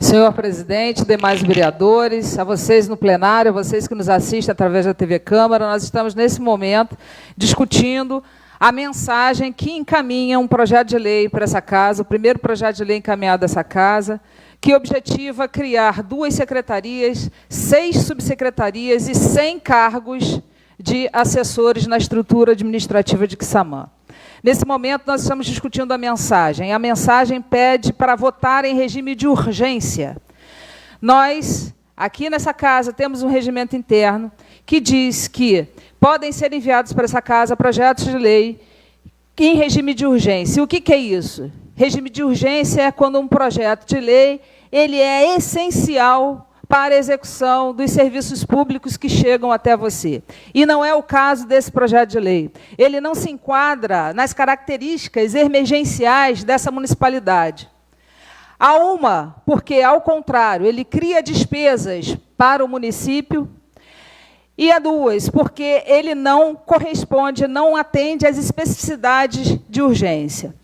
Senhor presidente, demais vereadores, a vocês no plenário, a vocês que nos assistem através da TV Câmara, nós estamos, nesse momento, discutindo a mensagem que encaminha um projeto de lei para essa casa, o primeiro projeto de lei encaminhado a essa casa, que objetiva criar 2 secretarias, 6 subsecretarias e 100 cargos de assessores na estrutura administrativa de Quissamã. Nesse momento, nós estamos discutindo a mensagem. A mensagem pede para votar em regime de urgência. Nós, aqui nessa casa, temos um regimento interno que diz que podem ser enviados para essa casa projetos de lei em regime de urgência. E o que é isso? Regime de urgência é quando um projeto de lei ele é essencial para a execução dos serviços públicos que chegam até você. E não é o caso desse projeto de lei. Ele não se enquadra nas características emergenciais dessa municipalidade. Há uma, porque, ao contrário, ele cria despesas para o município, e a 2, porque ele não corresponde, não atende às especificidades de urgência.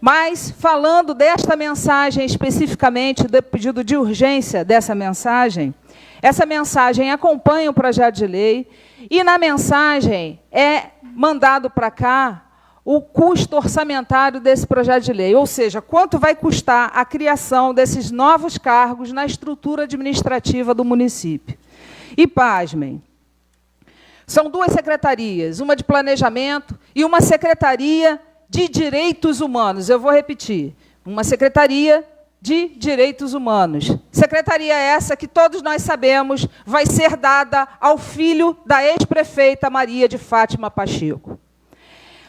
Mas, falando desta mensagem especificamente, do pedido de urgência dessa mensagem, essa mensagem acompanha o projeto de lei e, na mensagem, é mandado para cá o custo orçamentário desse projeto de lei, ou seja, quanto vai custar a criação desses novos cargos na estrutura administrativa do município. E, pasmem, são 2 secretarias, uma de planejamento e uma secretaria de Direitos Humanos. Eu vou repetir. Uma Secretaria de Direitos Humanos. Secretaria essa que todos nós sabemos vai ser dada ao filho da ex-prefeita Maria de Fátima Pacheco.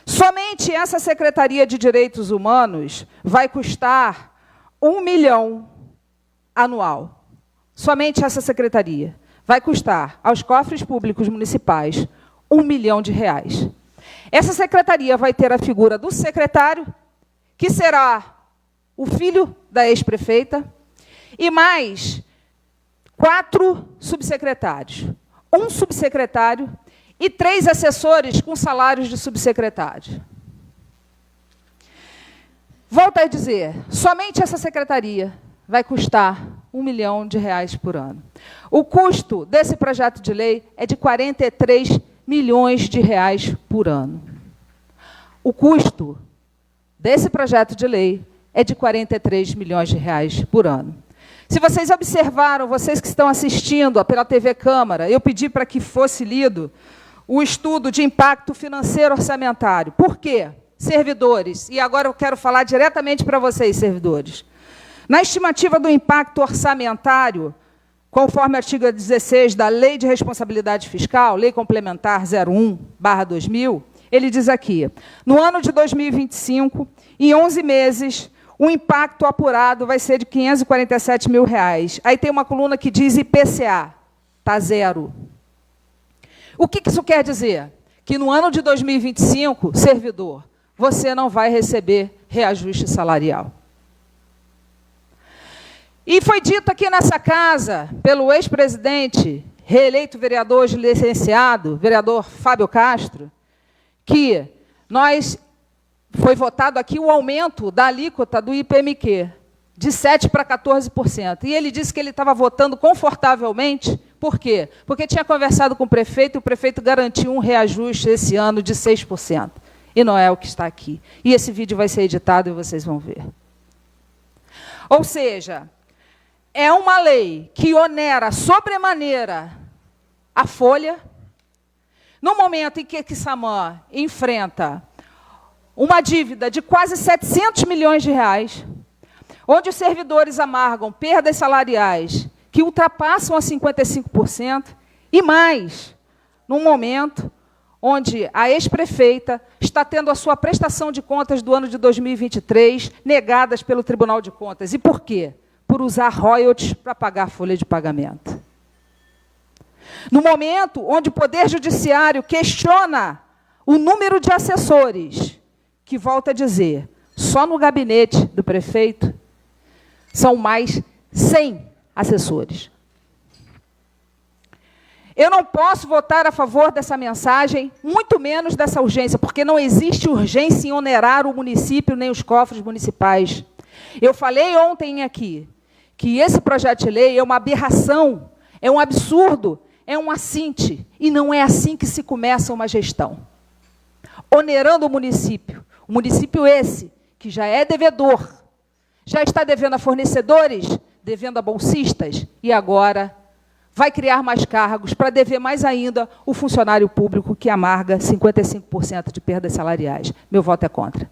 Somente essa Secretaria de Direitos Humanos vai custar 1 milhão anual. Somente essa secretaria vai custar aos cofres públicos municipais R$ 1 milhão. Essa secretaria vai ter a figura do secretário, que será o filho da ex-prefeita, e mais 4 subsecretários. 1 subsecretário e 3 assessores com salários de subsecretário. Volto a dizer, somente essa secretaria vai custar R$ 1 milhão por ano. O custo desse projeto de lei é de R$ 43 milhões por ano. O custo desse projeto de lei é de R$ 43 milhões por ano. Se vocês observaram, vocês que estão assistindo pela TV Câmara, eu pedi para que fosse lido o estudo de impacto financeiro orçamentário. Por quê? Servidores, e agora eu quero falar diretamente para vocês, servidores. Na estimativa do impacto orçamentário, conforme o artigo 16 da Lei de Responsabilidade Fiscal, Lei Complementar 01/2000, ele diz aqui, no ano de 2025, em 11 meses, o impacto apurado vai ser de R$ 547 mil. Aí tem uma coluna que diz IPCA, está 0. O que isso quer dizer? Que no ano de 2025, servidor, você não vai receber reajuste salarial. E foi dito aqui nessa casa, pelo ex-presidente, reeleito vereador hoje licenciado, vereador Fábio Castro, que foi votado aqui o aumento da alíquota do IPMQ, de 7% para 14%. E ele disse que ele estava votando confortavelmente. Por quê? Porque tinha conversado com o prefeito, e o prefeito garantiu um reajuste esse ano de 6%. E não é o que está aqui. E esse vídeo vai ser editado e vocês vão ver. Ou seja, é uma lei que onera sobremaneira a folha. No momento em que Quissamã enfrenta uma dívida de quase R$ 700 milhões, onde os servidores amargam perdas salariais que ultrapassam a 55%, e mais, num momento onde a ex-prefeita está tendo a sua prestação de contas do ano de 2023 negadas pelo Tribunal de Contas. E por quê? Por usar royalties para pagar a folha de pagamento. No momento onde o Poder Judiciário questiona o número de assessores, que, volto a dizer, só no gabinete do prefeito são mais 100 assessores. Eu não posso votar a favor dessa mensagem, muito menos dessa urgência, porque não existe urgência em onerar o município nem os cofres municipais. Eu falei ontem aqui que esse projeto de lei é uma aberração, é um absurdo, é um assinte, e não é assim que se começa uma gestão. Onerando o município esse, que já é devedor, já está devendo a fornecedores, devendo a bolsistas, e agora vai criar mais cargos para dever mais ainda o funcionário público que amarga 55% de perdas salariais. Meu voto é contra.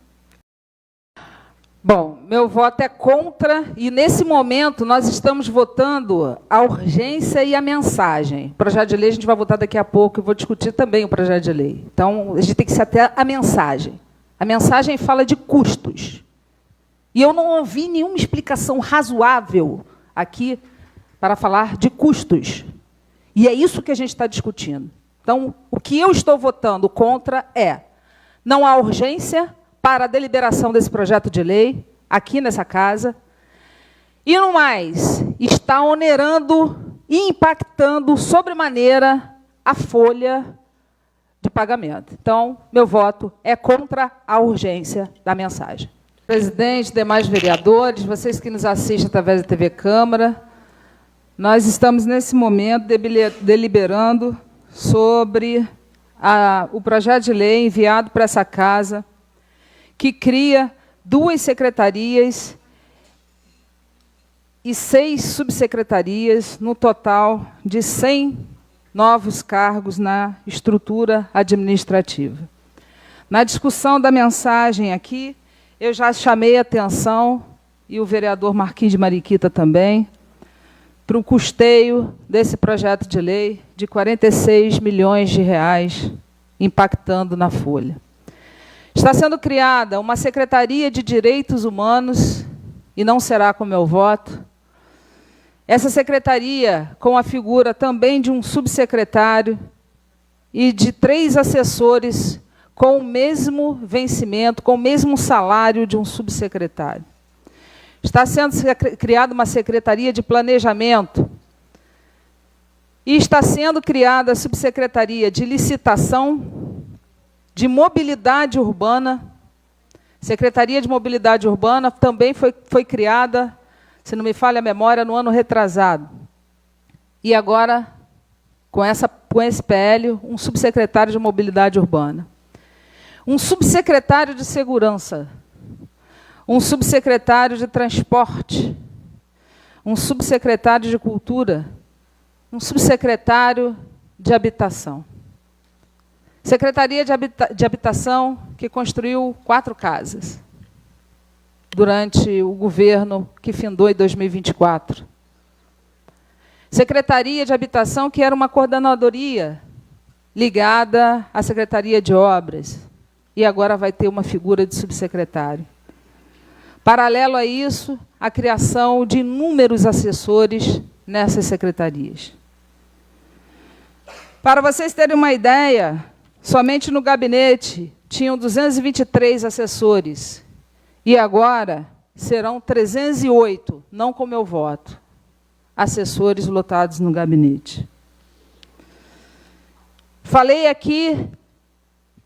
Bom, meu voto é contra, e nesse momento nós estamos votando a urgência e a mensagem. O projeto de lei a gente vai votar daqui a pouco, eu vou discutir também o projeto de lei. Então, a gente tem que se ater à mensagem. A mensagem fala de custos. E eu não ouvi nenhuma explicação razoável aqui para falar de custos. E é isso que a gente está discutindo. Então, o que eu estou votando contra é: não há urgência para a deliberação desse projeto de lei, aqui nessa casa, e, no mais, está onerando e impactando sobremaneira a folha de pagamento. Então, meu voto é contra a urgência da mensagem. Presidente, demais vereadores, vocês que nos assistem através da TV Câmara, nós estamos, nesse momento, deliberando sobre o projeto de lei enviado para essa casa, que cria 2 secretarias e 6 subsecretarias, no total de 100 novos cargos na estrutura administrativa. Na discussão da mensagem aqui, eu já chamei a atenção, e o vereador Marquinhos de Mariquita também, para o custeio desse projeto de lei de 46 milhões de reais, impactando na folha. Está sendo criada uma Secretaria de Direitos Humanos, e não será com meu voto. Essa secretaria, com a figura também de um subsecretário e de 3 assessores com o mesmo vencimento, com o mesmo salário de um subsecretário. Está sendo criada uma Secretaria de Planejamento e está sendo criada a Subsecretaria de Licitação, de Mobilidade Urbana. Secretaria de Mobilidade Urbana também foi criada, se não me falha a memória, no ano retrasado. E agora, com esse PL, um subsecretário de Mobilidade Urbana. Um subsecretário de Segurança. Um subsecretário de Transporte. Um subsecretário de Cultura. Um subsecretário de Habitação. Secretaria de Habitação, que construiu 4 casas durante o governo que findou em 2024. Secretaria de Habitação, que era uma coordenadoria ligada à Secretaria de Obras, e agora vai ter uma figura de subsecretário. Paralelo a isso, a criação de inúmeros assessores nessas secretarias. Para vocês terem uma ideia, somente no gabinete tinham 223 assessores, e agora serão 308, não com meu voto, assessores lotados no gabinete. Falei aqui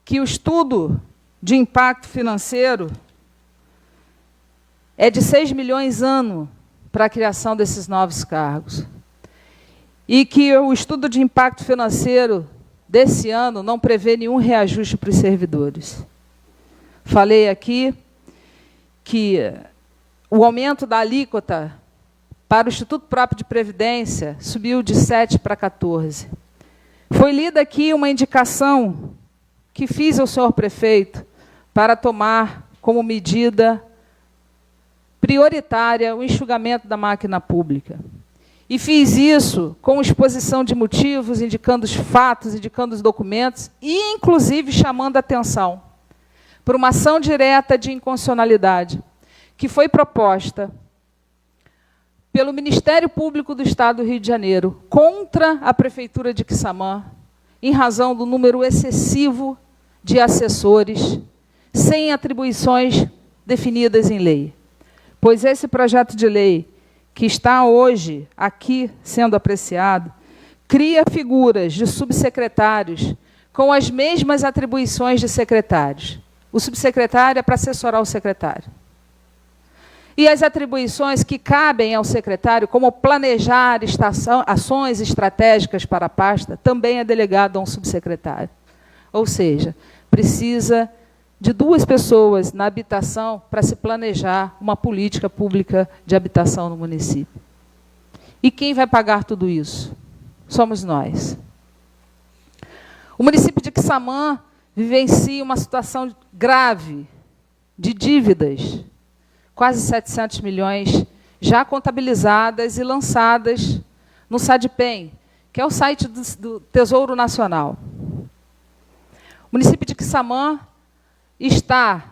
que o estudo de impacto financeiro é de 6 milhões ano para a criação desses novos cargos. E que o estudo de impacto financeiro desse ano não prevê nenhum reajuste para os servidores. Falei aqui que o aumento da alíquota para o Instituto Próprio de Previdência subiu de 7 para 14. Foi lida aqui uma indicação que fiz ao senhor prefeito para tomar como medida prioritária o enxugamento da máquina pública. E fiz isso com exposição de motivos, indicando os fatos, indicando os documentos e, inclusive, chamando a atenção para uma ação direta de inconstitucionalidade que foi proposta pelo Ministério Público do Estado do Rio de Janeiro contra a Prefeitura de Quissamã, em razão do número excessivo de assessores sem atribuições definidas em lei. Pois esse projeto de lei que está hoje aqui sendo apreciado, cria figuras de subsecretários com as mesmas atribuições de secretários. O subsecretário é para assessorar o secretário. E as atribuições que cabem ao secretário, como planejar ações estratégicas para a pasta, também é delegado a um subsecretário. Ou seja, precisa de 2 pessoas na habitação para se planejar uma política pública de habitação no município. E quem vai pagar tudo isso? Somos nós. O município de Quissamã vivencia uma situação grave de dívidas, quase 700 milhões, já contabilizadas e lançadas no SADPEM, que é o site do Tesouro Nacional. O município de Quissamã está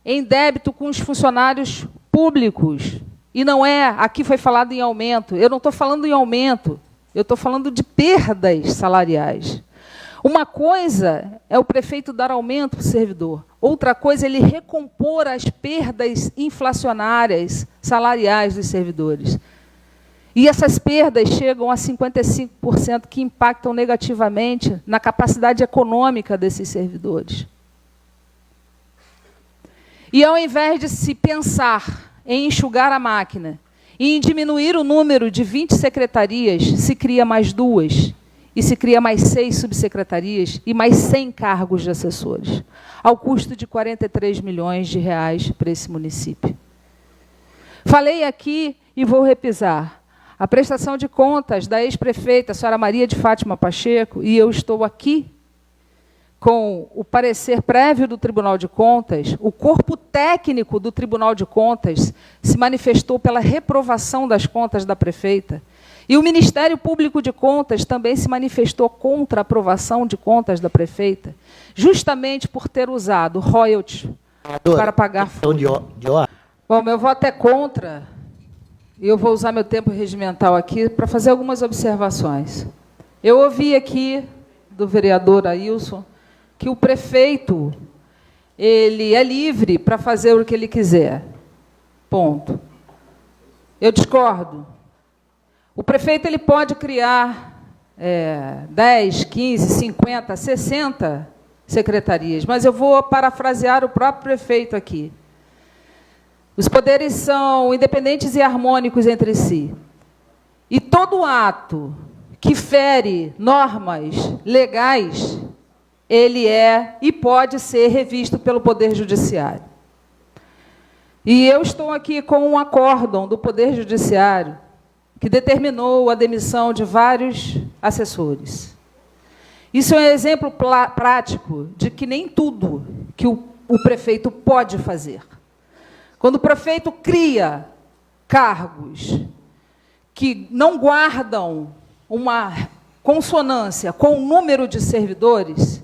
em débito com os funcionários públicos. E não é, aqui foi falado em aumento, eu não estou falando em aumento, eu estou falando de perdas salariais. Uma coisa é o prefeito dar aumento para o servidor, outra coisa é ele recompor as perdas inflacionárias salariais dos servidores. E essas perdas chegam a 55%, que impactam negativamente na capacidade econômica desses servidores. E ao invés de se pensar em enxugar a máquina e em diminuir o número de 20 secretarias, se cria mais 2, e se cria mais 6 subsecretarias e mais 100 cargos de assessores, ao custo de 43 milhões de reais para esse município. Falei aqui e vou repisar. A prestação de contas da ex-prefeita, a senhora Maria de Fátima Pacheco, e eu estou aqui com o parecer prévio do Tribunal de Contas, o corpo técnico do Tribunal de Contas se manifestou pela reprovação das contas da prefeita, e o Ministério Público de Contas também se manifestou contra a aprovação de contas da prefeita, justamente por ter usado royalties para pagar folha. Bom, meu voto é contra, e eu vou usar meu tempo regimental aqui para fazer algumas observações. Eu ouvi aqui do vereador Ailson que o prefeito ele é livre para fazer o que ele quiser. Ponto. Eu discordo. O prefeito ele pode criar 10, 15, 50, 60 secretarias, mas eu vou parafrasear o próprio prefeito aqui. Os poderes são independentes e harmônicos entre si. E todo ato que fere normas legais, ele é e pode ser revisto pelo Poder Judiciário. E eu estou aqui com um acórdão do Poder Judiciário que determinou a demissão de vários assessores. Isso é um exemplo prático de que nem tudo que o prefeito pode fazer. Quando o prefeito cria cargos que não guardam uma consonância com o número de servidores,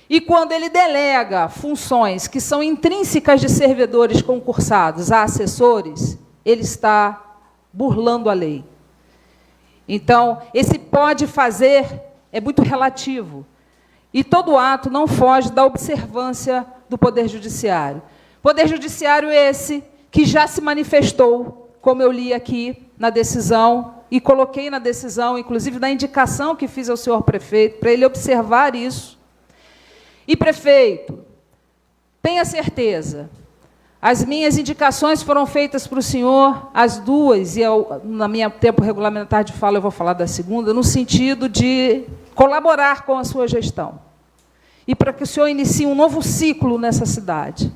e quando ele delega funções que são intrínsecas de servidores concursados a assessores, ele está burlando a lei. Então, esse pode fazer é muito relativo. E todo ato não foge da observância do Poder Judiciário. Poder Judiciário esse que já se manifestou, como eu li aqui na decisão, e coloquei na decisão, inclusive na indicação que fiz ao senhor prefeito, para ele observar isso. E, prefeito, tenha certeza, as minhas indicações foram feitas para o senhor, as duas, e eu, no meu tempo regulamentar de fala, eu vou falar da segunda, no sentido de colaborar com a sua gestão. E para que o senhor inicie um novo ciclo nessa cidade,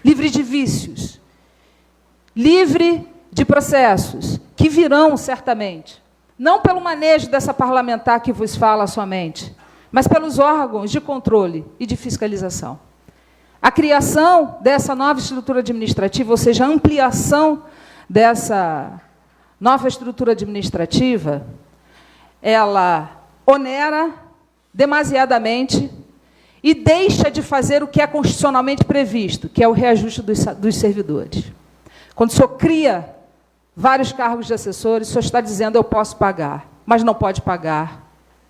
livre de vícios, livre de processos, que virão certamente, não pelo manejo dessa parlamentar que vos fala somente, mas pelos órgãos de controle e de fiscalização. A criação dessa nova estrutura administrativa, ou seja, a ampliação dessa nova estrutura administrativa, ela onera demasiadamente e deixa de fazer o que é constitucionalmente previsto, que é o reajuste dos servidores. Quando o senhor cria vários cargos de assessores, o senhor está dizendo eu posso pagar, mas não pode pagar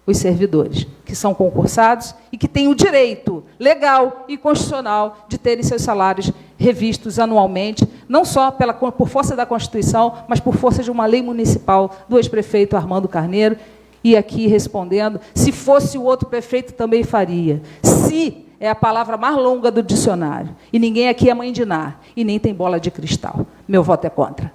os servidores, que são concursados e que têm o direito legal e constitucional de terem seus salários revistos anualmente, não só por força da Constituição, mas por força de uma lei municipal do ex-prefeito Armando Carneiro. E aqui respondendo, se fosse o outro prefeito também faria. Se é a palavra mais longa do dicionário. E ninguém aqui é mãe de Ná, e nem tem bola de cristal. Meu voto é contra.